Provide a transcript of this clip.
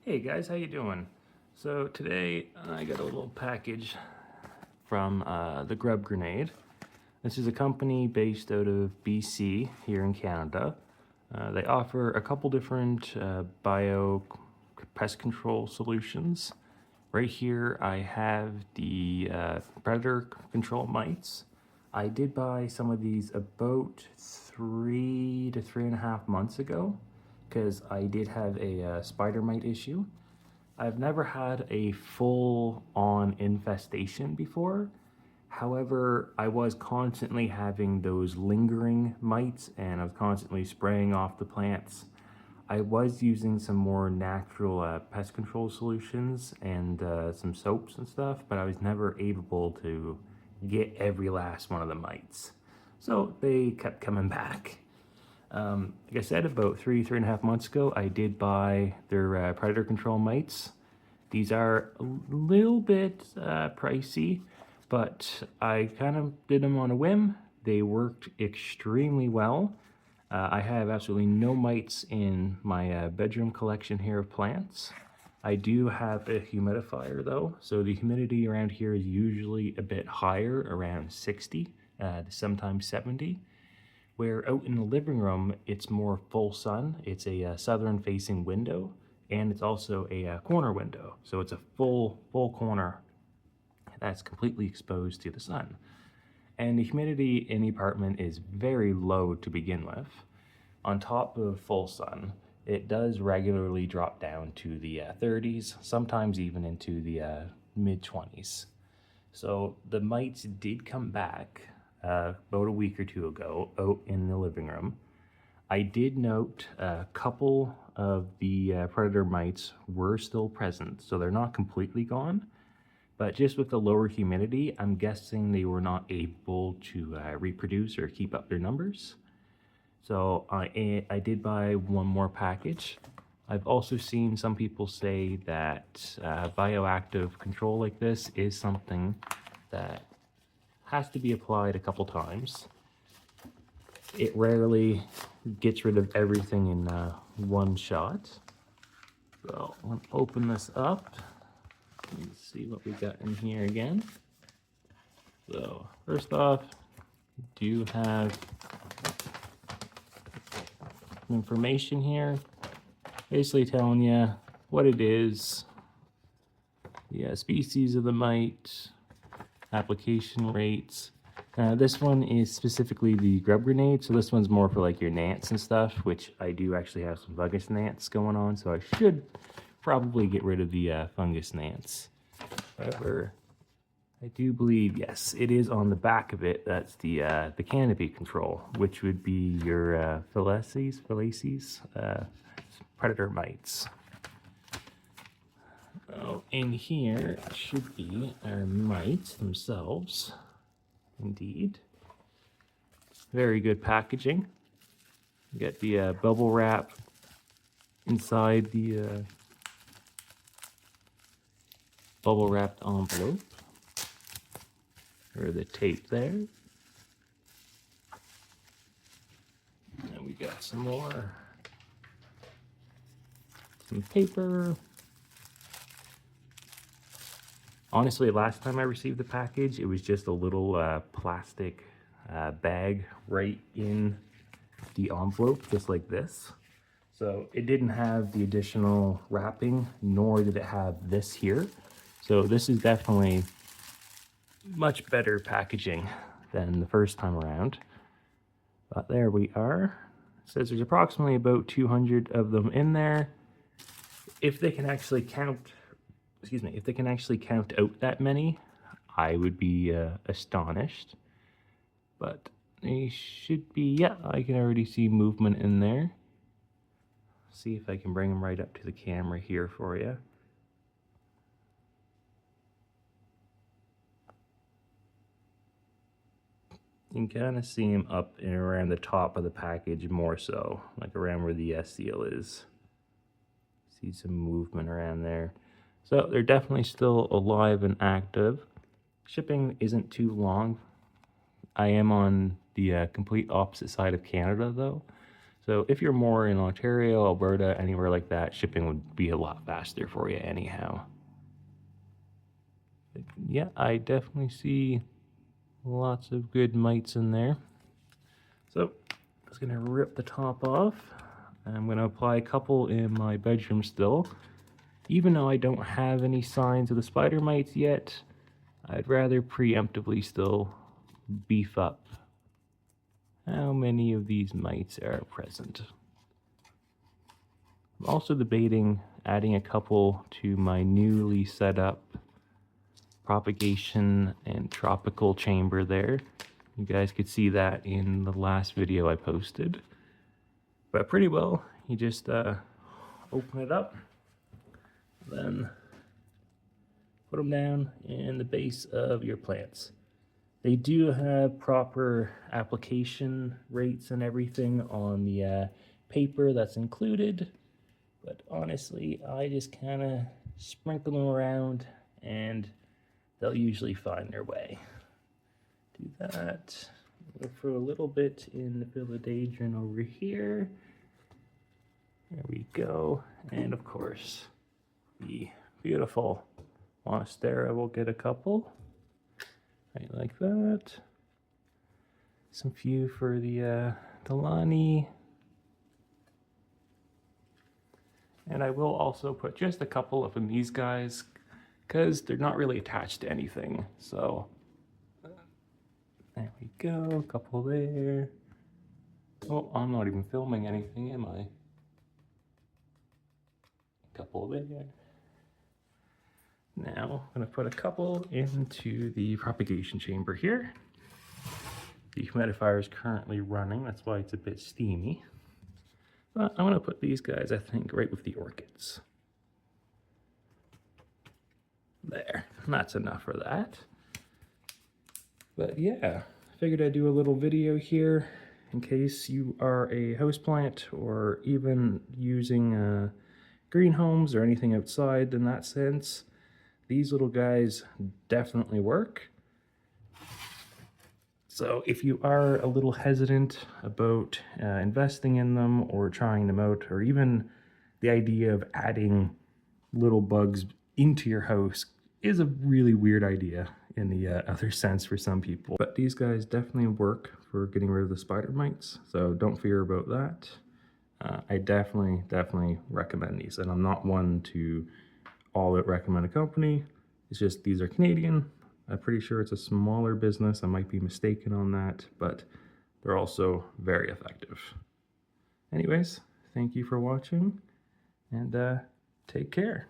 Hey guys, how you doing? So today I got a little package from the Grub grenade. This is a company based out of BC here in Canada. They offer a couple different bio pest control solutions. Right here I have the predator control mites. I did buy some of these about 3 to 3.5 months ago because I did have a spider mite issue. I've never had a full-on infestation before. However, I was constantly having those lingering mites and I was constantly spraying off the plants. I was using some more natural pest control solutions and some soaps and stuff, but I was never able to get every last one of the mites. So they kept coming back. Like I said, about 3.5 months ago, I did buy their predator control mites. These are a little bit pricey, but I kind of did them on a whim. They worked extremely well. I have absolutely no mites in my bedroom collection here of plants. I do have a humidifier though, so the humidity around here is usually a bit higher, around 60, sometimes 70. Where out in the living room, it's more full sun. It's a southern facing window, and it's also a corner window. So it's a full corner that's completely exposed to the sun. And the humidity in the apartment is very low to begin with. On top of full sun, it does regularly drop down to the 30s, sometimes even into the mid 20s. So the mites did come back about a week or two ago out in the living room. I did note a couple of the predator mites were still present, so they're not completely gone. But just with the lower humidity, I'm guessing they were not able to reproduce or keep up their numbers. So I did buy one more package. I've also seen some people say that bioactive control like this is something that has to be applied a couple times. It rarely gets rid of everything in one shot. So I'm gonna open this up. Let's see what we got in here again. So first off, we do have some information here, basically telling you what it is, the species of the mite, application rates. This one is specifically the grub grenade, so this one's more for like your gnats and stuff, which I do actually have some fungus gnats going on, so I should probably get rid of the fungus gnats. However, I do believe, yes, it is on the back of it. That's the canopy control, which would be your fallacis, predator mites. Oh, in here should be our mites themselves. Indeed. Very good packaging. You got the bubble wrap inside the bubble wrapped envelope. Or the tape there. And we got some more. Some paper. Honestly, last time I received the package, it was just a little plastic bag right in the envelope, just like this. So it didn't have the additional wrapping, nor did it have this here. So this is definitely much better packaging than the first time around. But there we are. It says there's approximately about 200 of them in there. If they can actually count, if they can actually count out that many, I would be astonished. But they should be, yeah, I can already see movement in there. See if I can bring them right up to the camera here for you. You can kind of see them up and around the top of the package more so, like around where the seal is. See some movement around there. So they're definitely still alive and active. Shipping isn't too long. I am on the complete opposite side of Canada though. So if you're more in Ontario, Alberta, anywhere like that, shipping would be a lot faster for you anyhow. But yeah, I definitely see lots of good mites in there. So I'm just gonna rip the top off. I'm gonna apply a couple in my bedroom still. Even though I don't have any signs of the spider mites yet, I'd rather preemptively still beef up how many of these mites are present. I'm also debating adding a couple to my newly set up propagation and tropical chamber there. You guys could see that in the last video I posted. But pretty well, you just open it up, then put them down in the base of your plants. They do have proper application rates and everything on the paper that's included, but honestly, I just kind of sprinkle them around and they'll usually find their way. Do that. Look for a little bit in the philodendron over here. There we go. And of course, the beautiful monstera will get a couple. Right like that. Some few for the Delani. And I will also put just a couple up in these guys because they're not really attached to anything. So there we go, a couple there. Oh, I'm not even filming anything, am I? A couple there. Now I'm going to put a couple into the propagation chamber here. The humidifier is currently running, that's why it's a bit steamy. But I'm going to put these guys, I think, right with the orchids. There, that's enough for that. But yeah, I figured I'd do a little video here in case you are a houseplant or even using green homes or anything outside in that sense. These little guys definitely work. So if you are a little hesitant about investing in them or trying them out, or even the idea of adding little bugs into your house is a really weird idea in the other sense for some people. But these guys definitely work for getting rid of the spider mites, so don't fear about that. I definitely recommend these, and I'm not one to all out recommend a company. It's just these are Canadian. I'm pretty sure it's a smaller business. I might be mistaken on that, but they're also very effective. Anyways, thank you for watching, and take care.